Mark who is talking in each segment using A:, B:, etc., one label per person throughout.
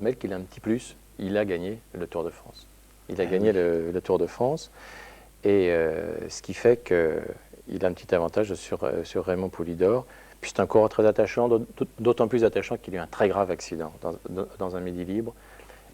A: Mais qu'il a un petit plus, il a gagné le Tour de France. Il a gagné le Tour de France, et ce qui fait qu'il a un petit avantage sur Raymond Poulidor. Puis c'est un coureur très attachant, d'autant plus attachant qu'il a eu un très grave accident dans un midi libre,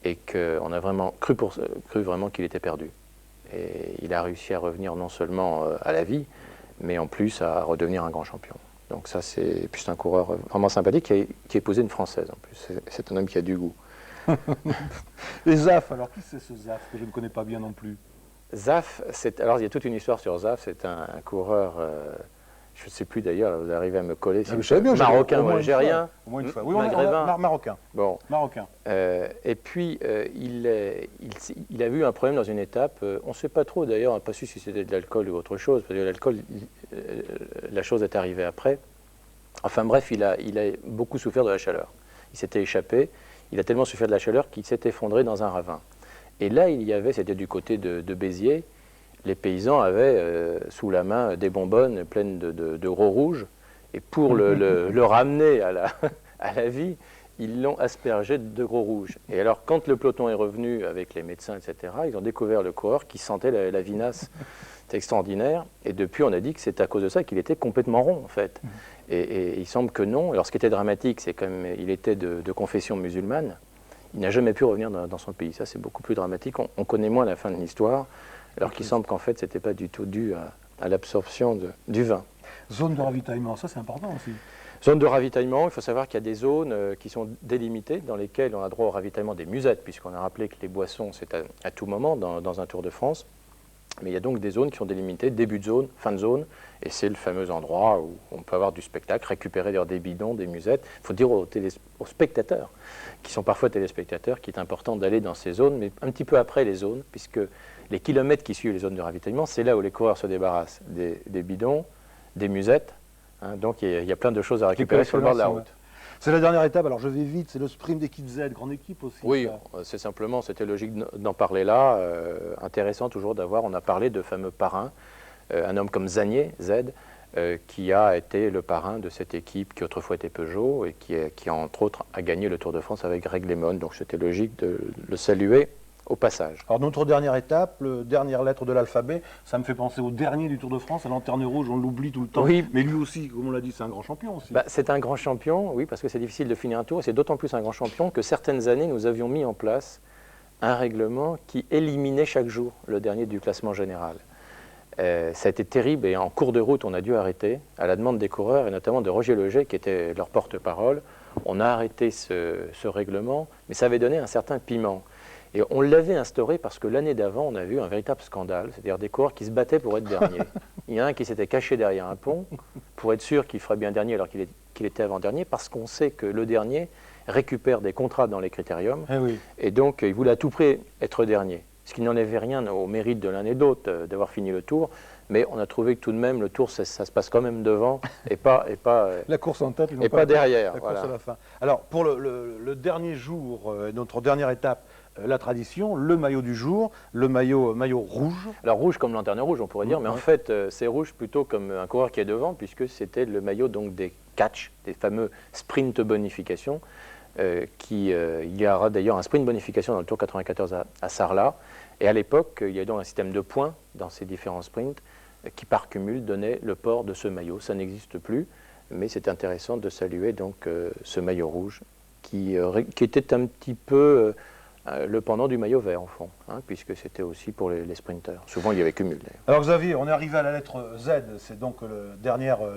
A: et qu'on a vraiment cru vraiment qu'il était perdu. Et il a réussi à revenir non seulement à la vie, mais en plus à redevenir un grand champion. Donc ça, c'est un coureur vraiment sympathique qui a épousé une Française en plus. C'est un homme qui a du goût.
B: Et Zaf, alors qui c'est ce Zaf que je ne connais pas bien non plus?
A: Zaf, alors il y a toute une histoire sur Zaf, c'est un coureur, je ne sais plus d'ailleurs, vous arrivez à me coller,
B: Ah, je savais bien,
A: marocain ou algérien,
B: au moins une fois. Oui,
A: maghrébin.
B: Marocain.
A: Bon.
B: Marocain.
A: Et puis il a eu un problème dans une étape, on ne sait pas trop d'ailleurs, on n'a pas su si c'était de l'alcool ou autre chose, parce que l'alcool, la chose est arrivée après. Enfin bref, il a beaucoup souffert de la chaleur. Il s'était échappé, il a tellement souffert de la chaleur qu'il s'est effondré dans un ravin. Et là, c'était du côté de Béziers, les paysans avaient sous la main des bonbonnes pleines de gros rouges, et pour le ramener à la vie, ils l'ont aspergé de gros rouges. Et alors, quand le peloton est revenu avec les médecins, etc., ils ont découvert le coureur qui sentait la vinasse. C'est extraordinaire. Et depuis, on a dit que c'est à cause de ça qu'il était complètement rond, en fait. Et il semble que non. Alors, ce qui était dramatique, c'est qu'il était de confession musulmane. Il n'a jamais pu revenir dans son pays. Ça, c'est beaucoup plus dramatique. On connaît moins la fin de l'histoire, alors qu'il semble qu'en fait, ce n'était pas du tout dû à l'absorption du vin.
B: Zone de ravitaillement, ça c'est important aussi.
A: Zone de ravitaillement, il faut savoir qu'il y a des zones qui sont délimitées, dans lesquelles on a droit au ravitaillement des musettes, puisqu'on a rappelé que les boissons, c'est à tout moment dans un Tour de France. Mais il y a donc des zones qui sont délimitées, début de zone, fin de zone, et c'est le fameux endroit où on peut avoir du spectacle, récupérer des bidons, des musettes. Il faut dire aux spectateurs, qui sont parfois téléspectateurs, qu'il est important d'aller dans ces zones, mais un petit peu après les zones, puisque les kilomètres qui suivent les zones de ravitaillement, c'est là où les coureurs se débarrassent des bidons, des musettes. Hein, donc il y a plein de choses à récupérer sur le bord de la route.
B: C'est la dernière étape, alors je vais vite, c'est le sprint d'équipe Z, grande équipe aussi.
A: Oui, c'est simplement, c'était logique d'en parler là. Intéressant toujours d'avoir, on a parlé de fameux parrains, un homme comme Zanier, Z, qui a été le parrain de cette équipe qui autrefois était Peugeot et qui entre autres a gagné le Tour de France avec Greg LeMond. Donc c'était logique de le saluer au passage.
B: Alors notre dernière étape, la dernière lettre de l'alphabet, ça me fait penser au dernier du Tour de France, à Lanterne Rouge, on l'oublie tout le temps.
A: Oui.
B: Mais lui aussi, comme on l'a dit, c'est un grand champion aussi.
A: C'est un grand champion, oui, parce que c'est difficile de finir un tour, et c'est d'autant plus un grand champion que certaines années, nous avions mis en place un règlement qui éliminait chaque jour le dernier du classement général. Ça a été terrible, et en cours de route, on a dû arrêter, à la demande des coureurs, et notamment de Roger Leger, qui était leur porte-parole. On a arrêté ce règlement, mais ça avait donné un certain piment. Et on l'avait instauré parce que l'année d'avant, on a vu un véritable scandale, c'est-à-dire des coureurs qui se battaient pour être derniers. Il y en a un qui s'était caché derrière un pont pour être sûr qu'il ferait bien dernier alors qu'il était avant-dernier, parce qu'on sait que le dernier récupère des contrats dans les critériums, et donc il voulait à tout prix être dernier. Ce qui n'enlevait rien au mérite de l'un et de l'autre d'avoir fini le tour, mais on a trouvé que tout de même le tour, ça se passe quand même devant, et pas
B: la course en tête,
A: et pas derrière.
B: La course à la fin. Alors pour le dernier jour, notre dernière étape, la tradition, le maillot du jour, le maillot rouge.
A: Alors rouge comme Lanterne Rouge, on pourrait dire, mais en fait c'est rouge plutôt comme un coureur qui est devant, puisque c'était le maillot donc des catch, des fameux sprint bonification. Il y aura d'ailleurs un sprint bonification dans le Tour 94 à Sarlat. Et à l'époque, il y a donc un système de points dans ces différents sprints qui par cumul donnait le port de ce maillot. Ça n'existe plus, mais c'est intéressant de saluer donc ce maillot rouge qui était un petit peu le pendant du maillot vert, au fond, hein, puisque c'était aussi pour les sprinteurs. Souvent, il y avait cumul.
B: Alors Xavier, on est arrivé à la lettre Z, c'est donc la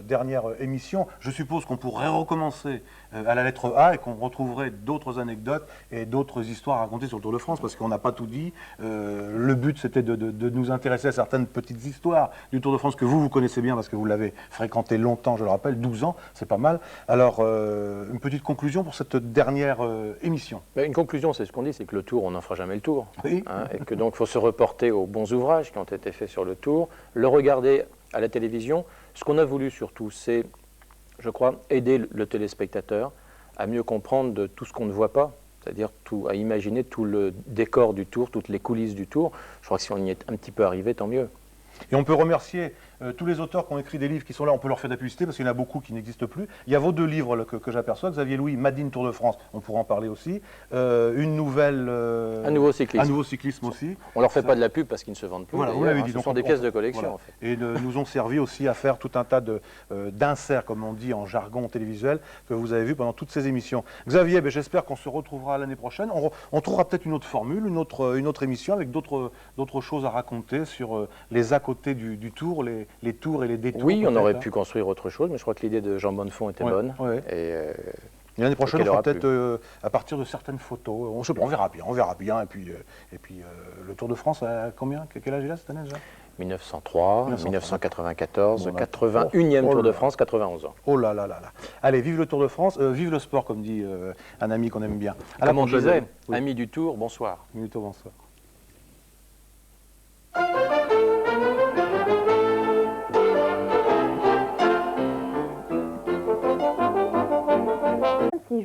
B: dernière émission. Je suppose qu'on pourrait recommencer à la lettre A et qu'on retrouverait d'autres anecdotes et d'autres histoires à raconter sur le Tour de France, parce qu'on n'a pas tout dit. Le but, c'était de nous intéresser à certaines petites histoires du Tour de France que vous connaissez bien, parce que vous l'avez fréquenté longtemps, je le rappelle, 12 ans, c'est pas mal. Alors, une petite conclusion pour cette dernière émission.
A: Une conclusion, c'est ce qu'on dit, c'est que le Tour, on n'en fera jamais le tour.
B: Oui.
A: Hein, et que donc il faut se reporter aux bons ouvrages qui ont été faits sur le Tour, le regarder à la télévision. Ce qu'on a voulu surtout, c'est, je crois, aider le téléspectateur à mieux comprendre tout ce qu'on ne voit pas, c'est-à-dire à imaginer tout le décor du Tour, toutes les coulisses du Tour. Je crois que si on y est un petit peu arrivé, tant mieux.
B: Et on peut remercier tous les auteurs qui ont écrit des livres qui sont là, on peut leur faire de la publicité parce qu'il y en a beaucoup qui n'existent plus. Il y a vos deux livres là, que j'aperçois, Xavier Louis, Made in Tour de France, on pourra en parler aussi. Une nouvelle...
A: un nouveau cyclisme.
B: Un nouveau cyclisme aussi.
A: On leur fait pas de la pub parce qu'ils ne se vendent plus.
B: Voilà, vous l'avez dit.
A: Ce sont des pièces de collection
B: voilà.
A: en fait.
B: Et nous ont servi aussi à faire tout un tas d'inserts, comme on dit en jargon télévisuel, que vous avez vu pendant toutes ces émissions. Xavier, ben, j'espère qu'on se retrouvera l'année prochaine. On trouvera peut-être une autre formule, une autre émission avec d'autres choses à raconter sur les à côté du tour, les tours et les détours.
A: Oui, on aurait pu construire autre chose, mais je crois que l'idée de Jean Bonnefond était bonne.
B: Ouais.
A: Et
B: l'année prochaine, on fera peut-être à partir de certaines photos. On verra bien. Et puis le Tour de France, à combien? Quel âge il a cette année déjà?
A: 1903, 1994, 81e Tour de France, 91 ans.
B: Oh là là là là. Allez, vive le Tour de France, vive le sport, comme dit un ami qu'on aime bien.
A: Comme on disait, ami du Tour, bonsoir.
B: Ami du Tour, bonsoir.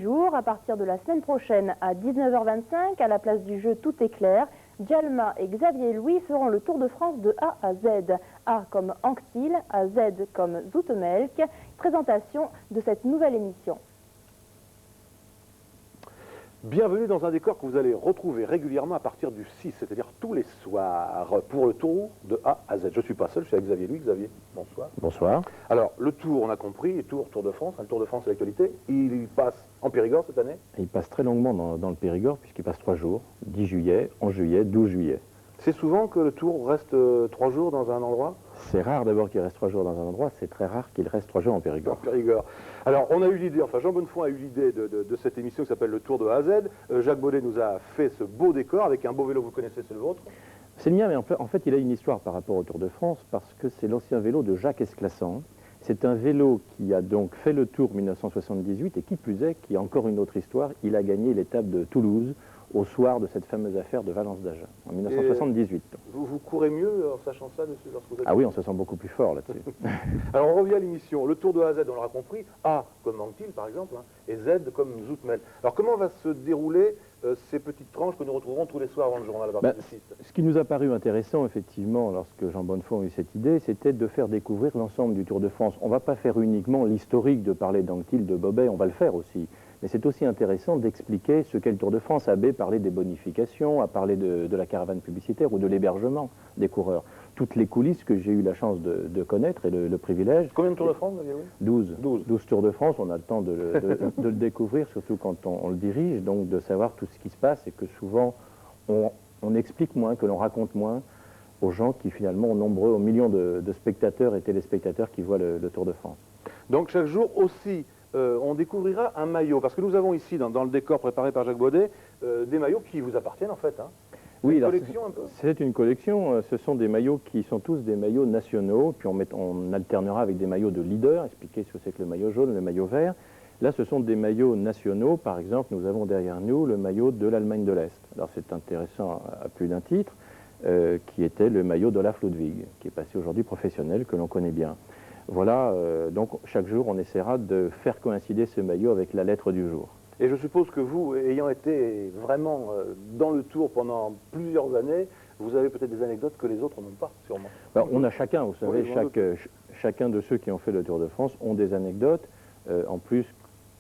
C: Jours, à partir de la semaine prochaine à 19h25, à la place du jeu Tout est clair, Djalma et Xavier Louis feront le Tour de France de A à Z. A comme Anctil, à Z comme Zoetemelk. Présentation de cette nouvelle émission.
D: Bienvenue dans un décor que vous allez retrouver régulièrement à partir du 6, c'est-à-dire tous les soirs, pour le Tour de A à Z. Je ne suis pas seul, je suis avec Xavier Louis. Xavier, bonsoir.
A: Bonsoir.
D: Alors, le Tour, on a compris, Tour de France, le Tour de France, c'est l'actualité. Il passe en Périgord cette année?
E: Il passe très longuement dans le Périgord, puisqu'il passe 3 jours, 10 juillet, 11 juillet, 12 juillet.
D: C'est souvent que le Tour reste 3 jours dans un endroit?
E: C'est rare d'abord qu'il reste 3 jours dans un endroit, c'est très rare qu'il reste 3 jours en Périgord.
D: En Périgord. Alors, on a eu l'idée, enfin Jean Bonnefond a eu l'idée de cette émission qui s'appelle le Tour de A à Z. Jacques Baudet nous a fait ce beau décor avec un beau vélo, vous connaissez, c'est le vôtre?
E: C'est le mien, mais en fait, il a une histoire par rapport au Tour de France, parce que c'est l'ancien vélo de Jacques Esclassan. C'est un vélo qui a donc fait le Tour 1978, et qui plus est, qui a encore une autre histoire, il a gagné l'étape de Toulouse, au soir de cette fameuse affaire de Valence d'Agen, en 1978.
D: Vous courez mieux en sachant ça dessus lorsque vous avez...
E: Ah oui, on se sent beaucoup plus fort là-dessus.
D: Alors on revient à l'émission. Le Tour de A à Z, on l'aura compris. A comme Anctil par exemple, hein, et Z comme Zoetemelk. Alors comment va se dérouler ces petites tranches que nous retrouverons tous les soirs avant le journal à partir du 6?
E: Ce qui nous a paru intéressant, effectivement, lorsque Jean Bonnefond a eu cette idée, c'était de faire découvrir l'ensemble du Tour de France. On ne va pas faire uniquement l'historique de parler d'Anctil, de Bobet, on va le faire aussi. Mais c'est aussi intéressant d'expliquer ce qu'est le Tour de France. Abbé parlait des bonifications, a parlé de la caravane publicitaire ou de l'hébergement des coureurs. Toutes les coulisses que j'ai eu la chance de connaître et le privilège.
D: Combien de Tours de France, vous avez vu?
E: 12. 12 Tours de France, on a le temps de le découvrir, surtout quand on le dirige, donc de savoir tout ce qui se passe et que souvent on explique moins, que l'on raconte moins aux gens qui finalement ont nombreux, aux millions de spectateurs et téléspectateurs qui voient le Tour de France.
D: Donc chaque jour aussi, on découvrira un maillot, parce que nous avons ici, dans le décor préparé par Jacques Baudet, des maillots qui vous appartiennent en fait. Hein.
E: Oui,
D: une collection un peu.
E: C'est une collection, ce sont des maillots qui sont tous des maillots nationaux, puis on alternera avec des maillots de leader, expliquer ce que c'est que le maillot jaune, le maillot vert. Là, ce sont des maillots nationaux, par exemple, nous avons derrière nous le maillot de l'Allemagne de l'Est. Alors c'est intéressant à plus d'un titre, qui était le maillot d'Olaf Ludwig, qui est passé aujourd'hui professionnel, que l'on connaît bien. Voilà, donc chaque jour, on essaiera de faire coïncider ce maillot avec la lettre du jour.
D: Et je suppose que vous, ayant été vraiment dans le Tour pendant plusieurs années, vous avez peut-être des anecdotes que les autres n'ont pas, sûrement.
E: Alors, on a chacun, vous savez,
D: oui,
E: chacun de ceux qui ont fait le Tour de France ont des anecdotes. En plus,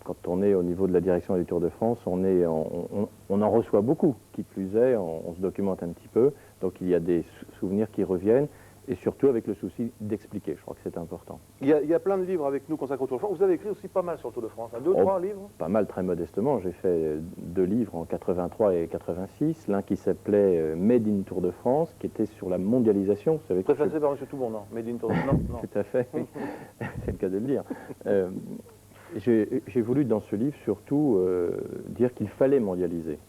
E: quand on est au niveau de la direction du Tour de France, on en reçoit beaucoup. Qui plus est, on se documente un petit peu. Donc il y a des souvenirs qui reviennent. Et surtout avec le souci d'expliquer, je crois que c'est important.
D: Il y a plein de livres avec nous consacrés au Tour de France. Vous avez écrit aussi pas mal sur le Tour de France, hein, 2 ou 3 livres?
E: Pas mal, très modestement. J'ai fait 2 livres en 83 et 86. L'un qui s'appelait Made in Tour de France, qui était sur la mondialisation. Vous savez,
D: préfacé par M. Toubon, non? Made in Tour de France, non.
E: Tout à fait, c'est le cas de le dire. J'ai voulu dans ce livre surtout dire qu'il fallait mondialiser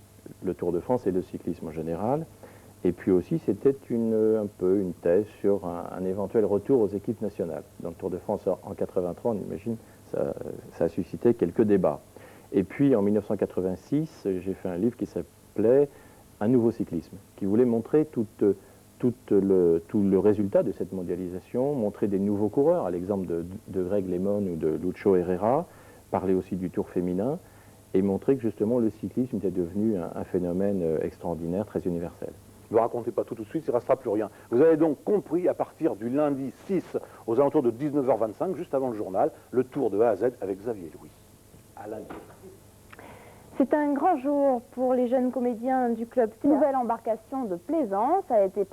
E: le Tour de France et le cyclisme en général. Et puis aussi, c'était un peu une thèse sur un éventuel retour aux équipes nationales. Dans le Tour de France en 83, on imagine, ça a suscité quelques débats. Et puis en 1986, j'ai fait un livre qui s'appelait Un nouveau cyclisme, qui voulait montrer tout le résultat de cette mondialisation, montrer des nouveaux coureurs, à l'exemple de Greg LeMond ou de Lucho Herrera, parler aussi du Tour féminin, et montrer que justement le cyclisme était devenu un phénomène extraordinaire, très universel.
D: Ne me racontez pas tout de suite, il ne restera plus rien. Vous avez donc compris, à partir du lundi 6, aux alentours de 19h25, juste avant le journal, le tour de A à Z avec Xavier Louis. À lundi.
C: C'est un grand jour pour les jeunes comédiens du club. Nouvelle embarcation de plaisance a été